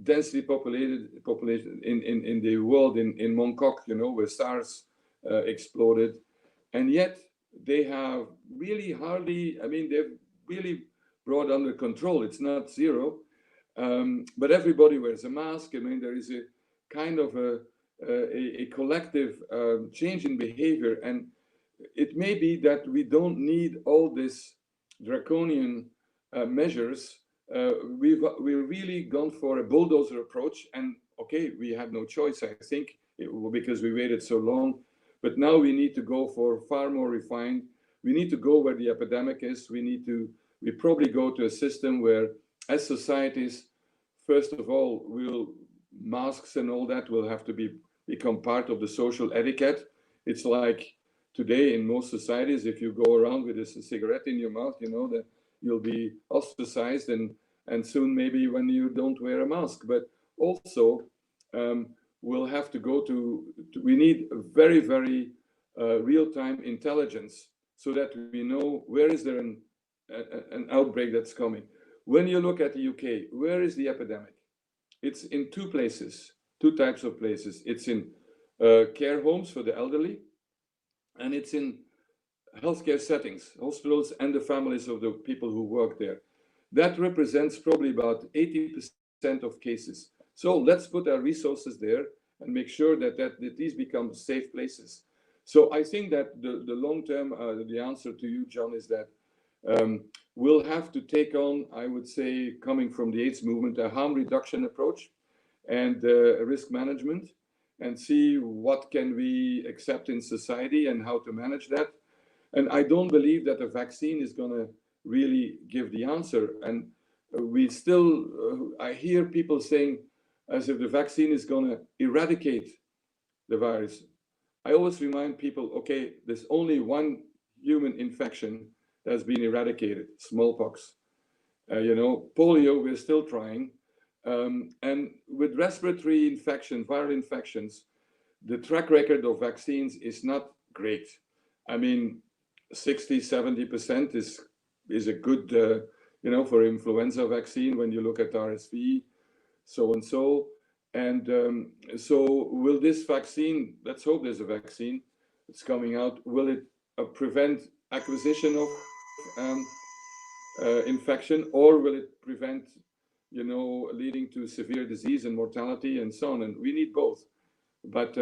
densely populated population in the world, in Mongkok, you know, where SARS exploded. And yet they have really hardly, I mean, they've really brought under control. It's not zero, but everybody wears a mask. I mean, there is a kind of a collective change in behavior. And it may be that we don't need all this draconian measures. We've really gone for a bulldozer approach, and okay, we had no choice, I think, because we waited so long. But now we need to go for far more refined. We need to go where the epidemic is. We probably go to a system where, as societies, first of all, masks and all that will have to become part of the social etiquette. It's like today in most societies, if you go around with a cigarette in your mouth, you know that you'll be ostracized, and soon maybe when you don't wear a mask. But also, we'll have to go we need a very, very real-time intelligence so that we know where is there an outbreak that's coming. When you look at the UK, where is the epidemic? It's in two types of places. It's in care homes for the elderly, and it's in healthcare settings, hospitals, and the families of the people who work there. That represents probably about 80% of cases. So let's put our resources there and make sure that these become safe places. So I think that the long term, the answer to you, John, is that we'll have to take on, I would say, coming from the AIDS movement, a harm reduction approach and risk management, and see what can we accept in society and how to manage that. And I don't believe that a vaccine is going to really give the answer. And we still, I hear people saying as if the vaccine is going to eradicate the virus. I always remind people, okay, there's only one human infection that's been eradicated, smallpox. Polio, we're still trying. And with respiratory infection, viral infections, the track record of vaccines is not great. I mean, 60, 70% is a good, for influenza vaccine when you look at RSV, so and so. And so will this vaccine, let's hope there's a vaccine that's coming out, will it prevent acquisition of infection, or will it prevent, leading to severe disease and mortality and so on? And we need both. But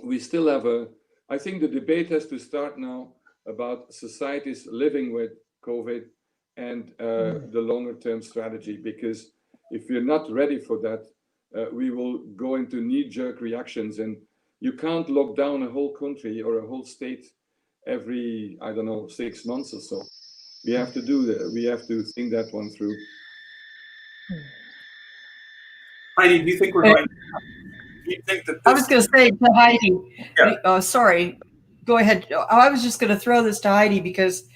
we still have I think the debate has to start now about societies living with COVID and the longer term strategy, because if we're not ready for that, we will go into knee-jerk reactions, and you can't lock down a whole country or a whole state every, 6 months or so. We have to do that. We have to think that one through. Heidi, do you think we're going? Do you think that I was going to say to Heidi, sorry, go ahead. I was just going to throw this to Heidi because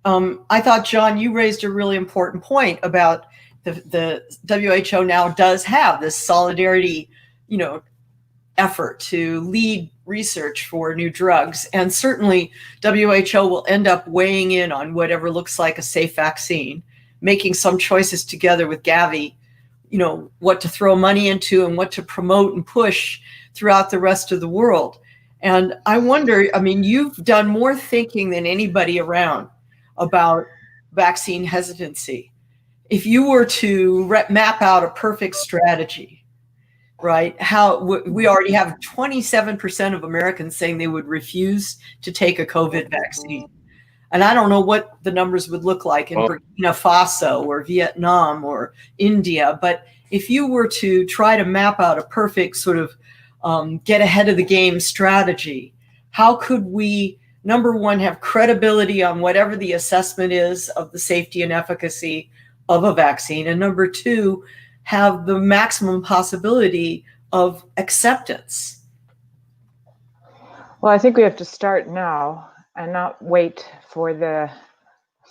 I thought, John, you raised a really important point about the WHO now does have this solidarity, effort to lead research for new drugs. And certainly WHO will end up weighing in on whatever looks like a safe vaccine, making some choices together with Gavi, what to throw money into and what to promote and push throughout the rest of the world. And I wonder, you've done more thinking than anybody around about vaccine hesitancy. If you were to map out a perfect strategy, right? How we already have 27% of Americans saying they would refuse to take a COVID vaccine. And I don't know what the numbers would look like in Burkina Faso or Vietnam or India. But if you were to try to map out a perfect sort of get ahead of the game strategy, how could we, number one, have credibility on whatever the assessment is of the safety and efficacy of a vaccine? And number two, have the maximum possibility of acceptance? Well, I think we have to start now and not wait for the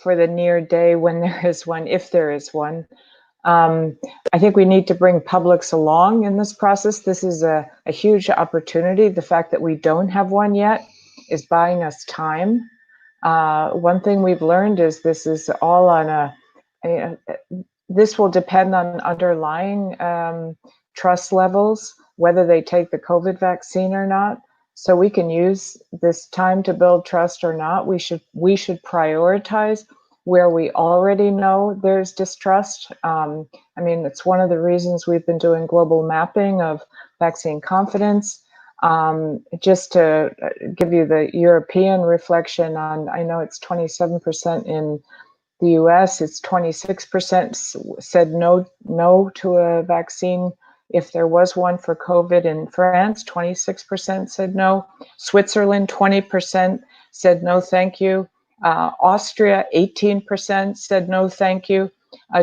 near day when there is one, if there is one. I think we need to bring publics along in this process. This is a huge opportunity. The fact that we don't have one yet is buying us time. One thing we've learned is this is all on this will depend on underlying trust levels, whether they take the COVID vaccine or not. So we can use this time to build trust or not. We should prioritize where we already know there's distrust. I mean, it's one of the reasons we've been doing global mapping of vaccine confidence. Just to give you the European reflection on, I know it's 27% in the US, it's 26% said no to a vaccine if there was one for COVID. In France, 26% said no. Switzerland, 20% said no, thank you. Austria, 18% said no, thank you.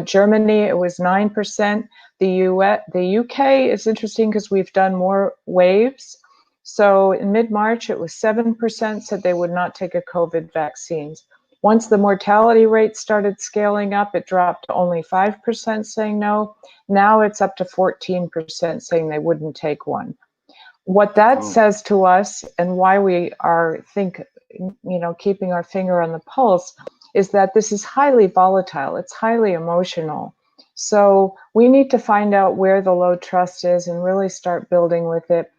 Germany, it was 9%. The UK is interesting because we've done more waves. So in mid-March, it was 7% said they would not take a COVID vaccines. Once the mortality rate started scaling up, it dropped to only 5% saying no. Now it's up to 14% saying they wouldn't take one. What that says to us, and why we are keeping our finger on the pulse, is that this is highly volatile. It's highly emotional. So we need to find out where the low trust is and really start building with it.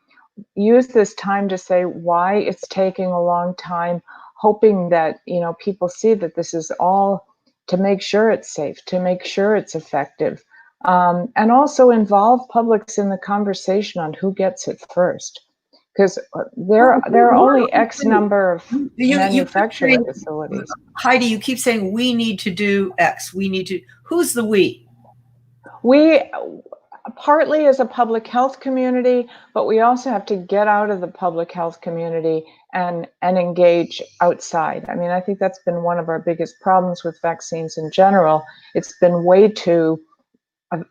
Use this time to say why it's taking a long time, hoping that people see that this is all to make sure it's safe, to make sure it's effective, and also involve publics in the conversation on who gets it first, because there are only X number of manufacturing facilities. Heidi, you keep saying we need to do X. We need to. Who's the we? We partly as a public health community, but we also have to get out of the public health community and engage outside. I mean, I think that's been one of our biggest problems with vaccines in general. It's been way too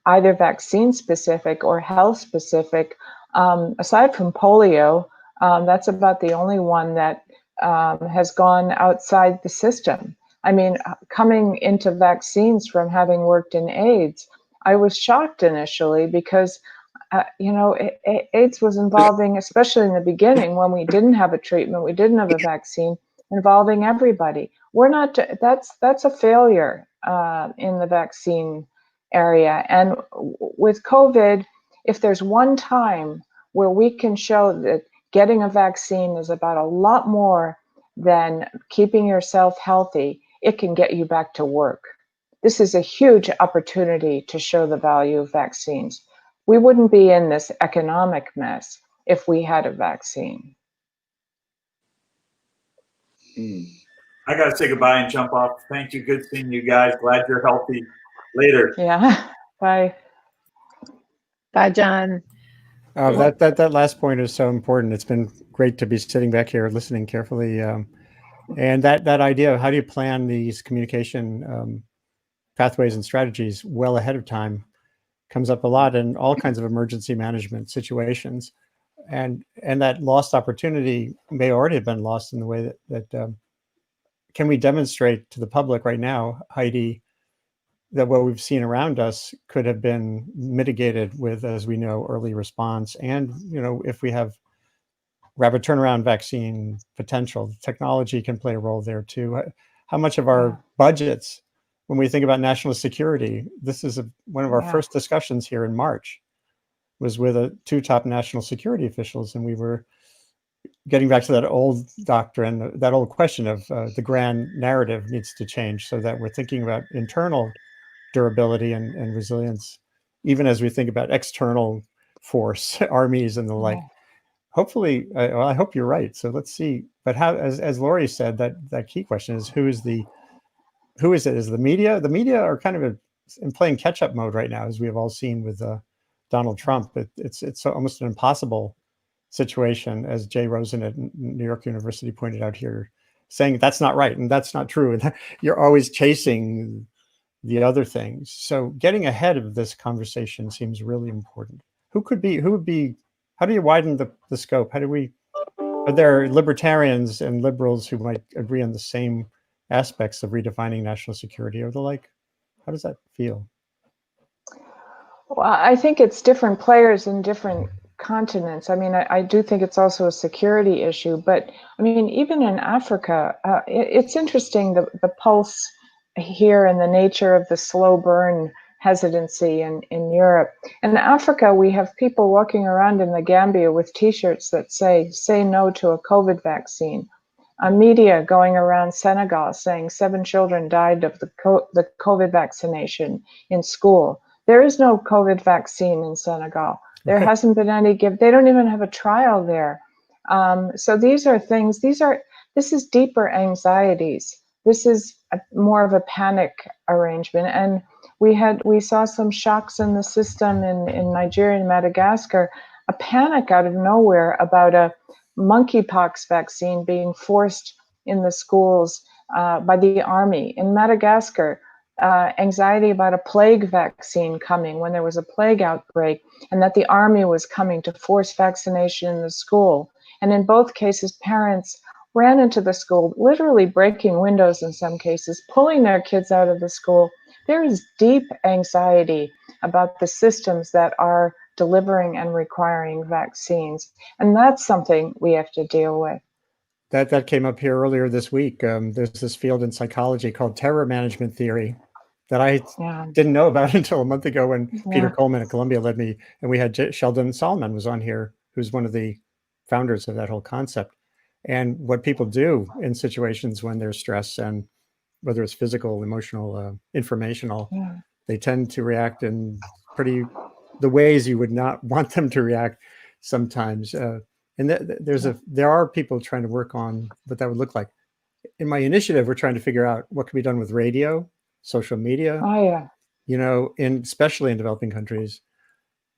either vaccine specific or health specific. Aside from polio, that's about the only one that has gone outside the system. I mean, coming into vaccines from having worked in AIDS, I was shocked initially because, AIDS was involving, especially in the beginning when we didn't have a treatment, we didn't have a vaccine, involving everybody. We're not, that's a failure in the vaccine area. And with COVID, if there's one time where we can show that getting a vaccine is about a lot more than keeping yourself healthy, it can get you back to work. This is a huge opportunity to show the value of vaccines. We wouldn't be in this economic mess if we had a vaccine. I got to say goodbye and jump off. Thank you. Good seeing you guys. Glad you're healthy. Later. Yeah. Bye. Bye, John. That last point is so important. It's been great to be sitting back here listening carefully. And that idea of how do you plan these communication pathways and strategies well ahead of time comes up a lot in all kinds of emergency management situations. And that lost opportunity may already have been lost in the way that can we demonstrate to the public right now, Heidi, that what we've seen around us could have been mitigated with, as we know, early response. And, if we have rapid turnaround vaccine potential, technology can play a role there too. How much of our budgets, when we think about national security, this is one of our first discussions here in March, was with two top national security officials. And we were getting back to that old doctrine, that old question of the grand narrative needs to change so that we're thinking about internal durability and resilience, even as we think about external force, armies and the like. Hopefully, I hope you're right. So let's see. But how, as Laurie said, that key question is who is it? Is the media? The media are kind of in playing catch-up mode right now, as we have all seen with Donald Trump. It's almost an impossible situation, as Jay Rosen at New York University pointed out here, saying that's not right and that's not true. And you're always chasing the other things. So getting ahead of this conversation seems really important. Who would be, how do you widen the scope? Are there libertarians and liberals who might agree on the same aspects of redefining national security or the like? How does that feel? Well, I think it's different players in different continents. I mean, I do think it's also a security issue, but I mean, even in Africa, it's interesting the pulse here and the nature of the slow burn hesitancy in Europe. In Africa, we have people walking around in the Gambia with T-shirts that say no to a COVID vaccine. Media going around Senegal saying 7 children died of the COVID vaccination in school. There is no COVID vaccine in Senegal. There hasn't been any they don't even have a trial there. So these are things, this is deeper anxieties. This is more of a panic arrangement. And we saw some shocks in the system in Nigeria and Madagascar, a panic out of nowhere about a monkeypox vaccine being forced in the schools by the army. In Madagascar, anxiety about a plague vaccine coming when there was a plague outbreak, and that the army was coming to force vaccination in the school. And in both cases, parents ran into the school, literally breaking windows in some cases, pulling their kids out of the school. There is deep anxiety about the systems that are delivering and requiring vaccines. And that's something we have to deal with. That came up here earlier this week. There's this field in psychology called terror management theory that I didn't know about until a month ago when Peter Coleman at Columbia led me, and we had Sheldon Solomon was on here, who's one of the founders of that whole concept. And what people do in situations when there's stress, and whether it's physical, emotional, informational, they tend to react in the ways you would not want them to react sometimes. And there are people trying to work on what that would look like. In my initiative, we're trying to figure out what can be done with radio, social media. Especially in developing countries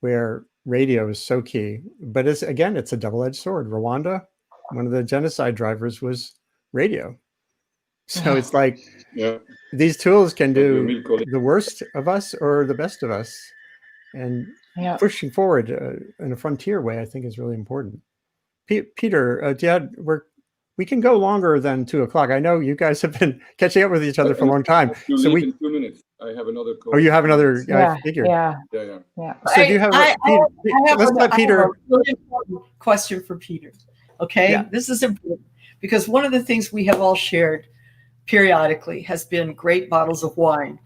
where radio is so key. But it's a double-edged sword. Rwanda, one of the genocide drivers was radio. So it's like these tools can do the worst of us or the best of us. And pushing forward in a frontier way, I think, is really important. Peter, we can go longer than 2 o'clock. I know you guys have been catching up with each other for a long time. So in 2 minutes, I have another call. Oh, you have another? I figured. Yeah. So do you have? Let's let Peter. I have a really important question for Peter. Okay, this is important because one of the things we have all shared periodically has been great bottles of wine,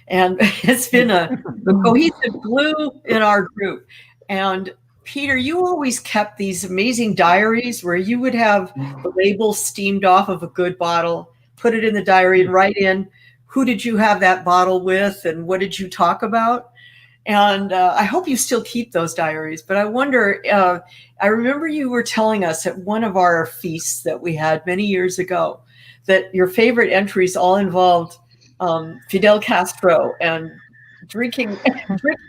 and it's been the cohesive glue in our group. And Peter, you always kept these amazing diaries where you would have the label steamed off of a good bottle, put it in the diary and write in who did you have that bottle with and what did you talk about. And I hope you still keep those diaries. But I wonder, I remember you were telling us at one of our feasts that we had many years ago that your favorite entries all involved Fidel Castro and drinking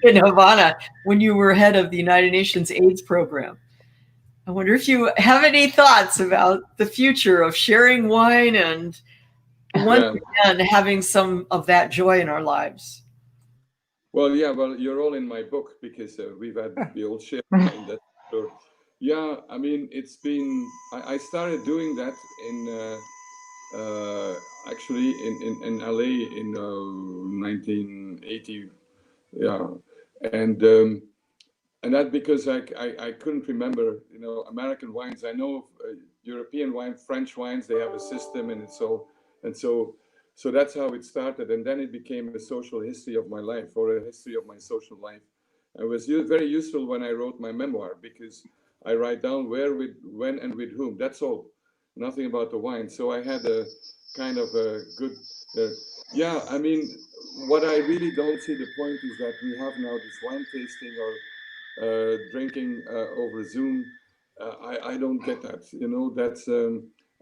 in Havana when you were head of the United Nations AIDS program. I wonder if you have any thoughts about the future of sharing wine and once again having some of that joy in our lives. Well, you're all in my book because we've had the old share in that. So, I mean, it's been. I started doing that in actually in LA in 1980. And that because I couldn't remember, American wines. I know European wine, French wines. They have a system, and so that's how it started. And then it became a social history of my life, or a history of my social life. It was very useful when I wrote my memoir because I write down where, with, when, and with whom. That's all. Nothing about the wine. So I had a kind of a good. I mean, what I really don't see the point is that we have now this wine tasting or drinking over Zoom. I don't get that. That's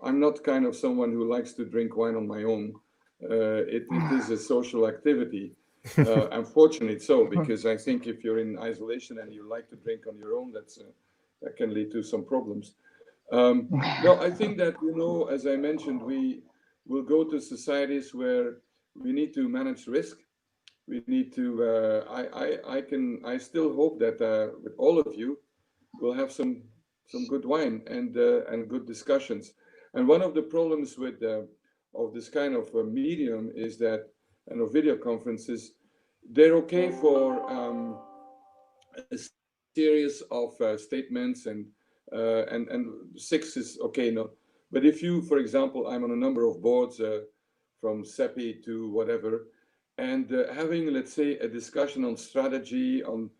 I'm not kind of someone who likes to drink wine on my own. It is a social activity. Unfortunately so, because I think if you're in isolation and you like to drink on your own, that can lead to some problems. No, I think that, as I mentioned, we will go to societies where we need to manage risk. We need to, I still hope that with all of you, we'll have some good wine and good discussions. And one of the problems with of this kind of medium is that, video conferences, they're okay for a series of statements, and 6 is okay. No, but if you, for example, I'm on a number of boards from CEPI to whatever, and having, let's say, a discussion on strategy, on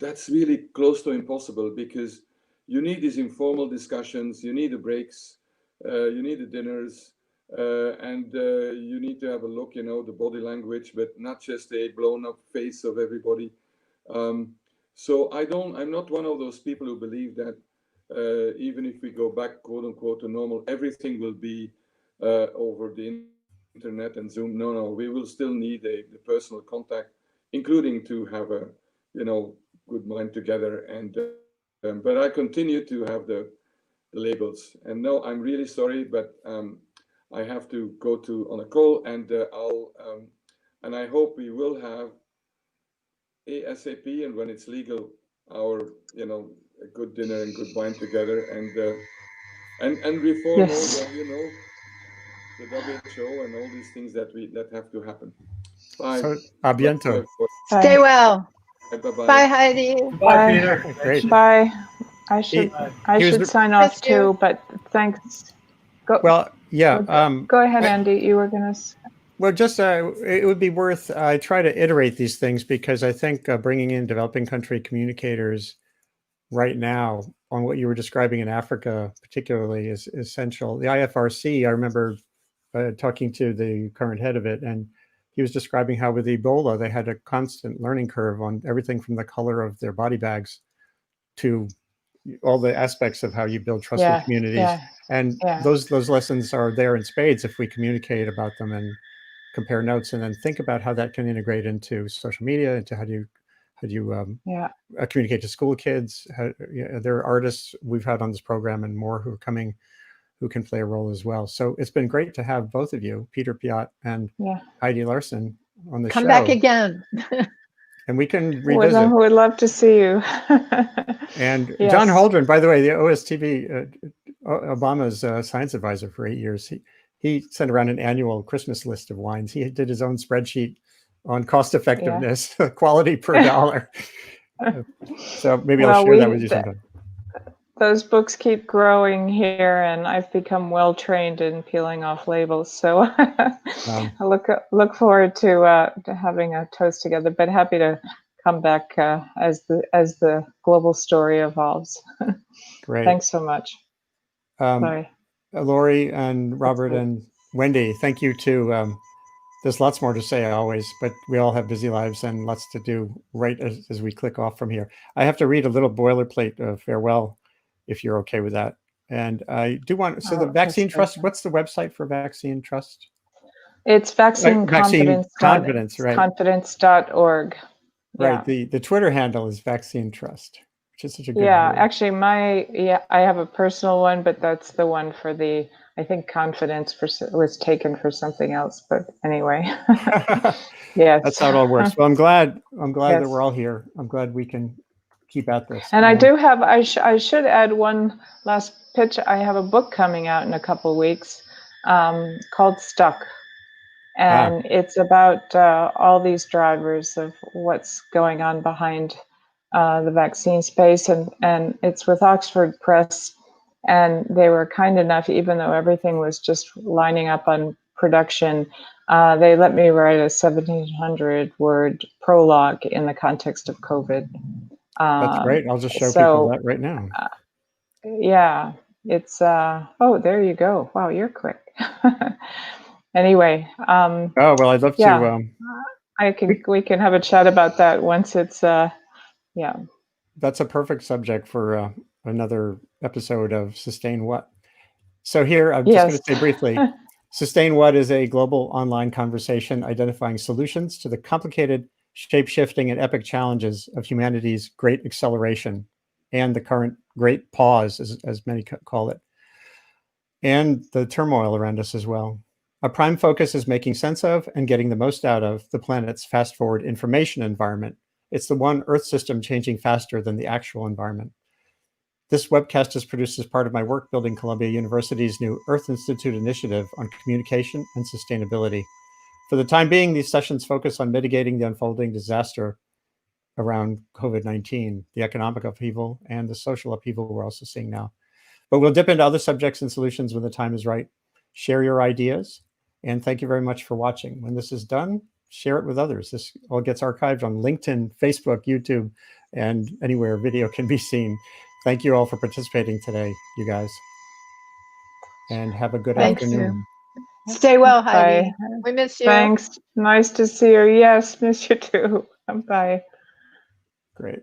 that's really close to impossible, because you need these informal discussions, you need the breaks, you need the dinners, and you need to have a look, the body language, but not just a blown up face of everybody. So I'm not one of those people who believe that even if we go back, quote unquote, to normal, everything will be over the internet and Zoom. No, we will still need the personal contact, including to have a, good mind together. And but I continue to have the labels. And no, I'm really sorry, but I have to go on a call, and and I hope we will have ASAP, and when it's legal, our a good dinner and good wine together, and reform Yes. all the WHO and all these things that have to happen. Bye. So, a biento. Stay well. Bye-bye. Bye, Heidi. Bye, Bye. Peter. Great. Bye. I should he was sign off Miss you. too, but thanks. Go. Well, yeah. Go ahead, Andy. You were gonna. Well, just it would be worth, I try to iterate these things, because I think bringing in developing country communicators right now on what you were describing in Africa particularly is essential. The IFRC, I remember talking to the current head of it, and he was describing how with Ebola, they had a constant learning curve on everything from the color of their body bags to all the aspects of how you build trust with communities. And those lessons are there in spades if we communicate about them and compare notes, and then think about how that can integrate into social media, into how do you communicate to school kids. There are artists we've had on this program and more who are coming who can play a role as well. So it's been great to have both of you, Peter Piot and Heidi Larson, on the show. Come back again. And we can revisit. We'd love to see you. And John Holdren, by the way, the OSTV, Obama's science advisor for 8 years, he sent around an annual Christmas list of wines. He did his own spreadsheet on cost effectiveness, quality per dollar. So maybe I'll share that with you sometime. Those books keep growing here, and I've become well trained in peeling off labels. So I look forward to having a toast together. But happy to come back as the global story evolves. Great. Thanks so much. Bye. Laurie and Robert and Wendy, thank you too. There's lots more to say always, but we all have busy lives and lots to do right as we click off from here. I have to read a little boilerplate farewell, if you're okay with that. And I do want, so the Vaccine Trust, what's the website for Vaccine Trust? It's vaccineconfidence, right? Confidence.org. Right, the Twitter handle is Vaccine Trust, which is such a good word. Actually I have a personal one, but that's the one for I think confidence was taken for something else, but anyway. Yes. That's how it all works. Well, I'm glad that we're all here. I'm glad we can keep at this. And I do have, I should add one last pitch. I have a book coming out in a couple of weeks called Stuck. And it's about all these drivers of what's going on behind the vaccine space. And it's with Oxford Press. And they were kind enough, even though everything was just lining up on production, they let me write a 1,700-word prologue in the context of COVID. That's great. I'll just show people that right now. It's there you go. Wow, you're quick. Anyway. Well, I'd love to. We can have a chat about that once it's. That's a perfect subject for another episode of Sustain What. So here, I'm just going to say briefly, Sustain What is a global online conversation identifying solutions to the complicated, shape-shifting, and epic challenges of humanity's great acceleration and the current great pause, as many call it, and the turmoil around us as well. Our prime focus is making sense of and getting the most out of the planet's fast-forward information environment. It's the one Earth system changing faster than the actual environment. This webcast is produced as part of my work building Columbia University's new Earth Institute initiative on communication and sustainability. For the time being, these sessions focus on mitigating the unfolding disaster around COVID-19, the economic upheaval and the social upheaval we're also seeing now. But we'll dip into other subjects and solutions when the time is right. Share your ideas, and thank you very much for watching. When this is done, share it with others. This all gets archived on LinkedIn, Facebook, YouTube, and anywhere video can be seen. Thank you all for participating today, you guys. And have a good Thanks. afternoon. Stay well, Heidi. Bye. We miss you. Thanks. Nice to see you. Yes, miss you too. Bye. Great.